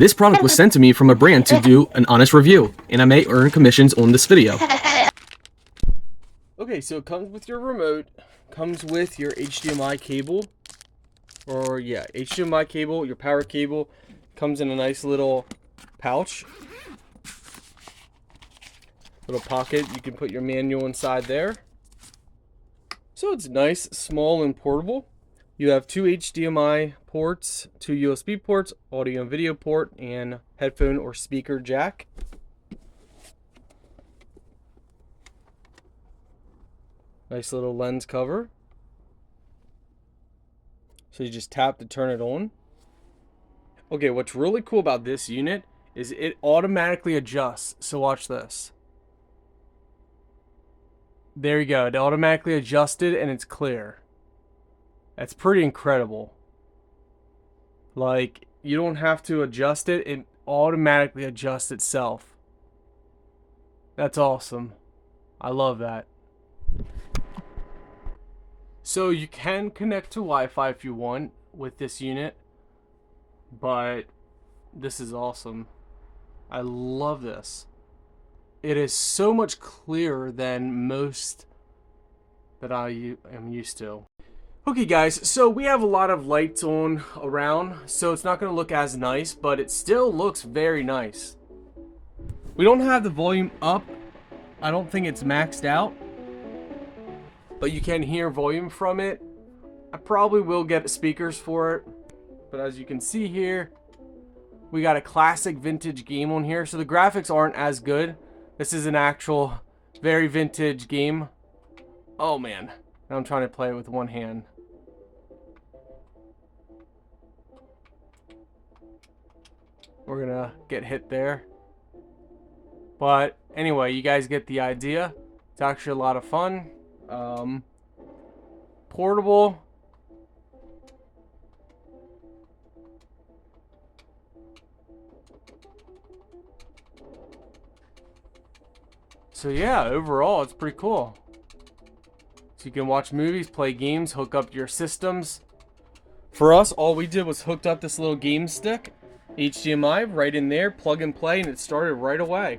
This product was sent to me from a brand to do an honest review, and I may earn commissions on this video. Okay, so it comes with your remote, comes with your HDMI cable, HDMI cable, your power cable, comes in a nice little pouch, little pocket. You can put your manual inside there. So it's nice, small, and portable. You have two HDMI ports, two USB ports, audio and video port, and headphone or speaker jack. Nice little lens cover. So you just tap to turn it on. Okay, what's really cool about this unit is it automatically adjusts. So watch this. There you go. It automatically adjusted and it's clear. That's pretty incredible. Like, you don't have to adjust it. It automatically adjusts itself. That's awesome. I love that. So you can connect to Wi-Fi if you want with this unit, but this is awesome. I love this. It is so much clearer than most that I am used to. Okay guys, so we have a lot of lights on around, so it's not going to look as nice, but it still looks very nice. We don't have the volume up. I don't think it's maxed out, but you can hear volume from it. I probably will get speakers for it, but as you can see here, we got a classic vintage game on here, so the graphics aren't as good. This is an actual very vintage game. Oh man, now I'm trying to play it with one hand. We're gonna get hit there. But anyway, you guys get the idea. It's actually a lot of fun. Portable. So yeah, overall it's pretty cool. So you can watch movies, play games, hook up your systems. For us, all we did was hooked up this little game stick, HDMI right in there, plug and play, and it started right away.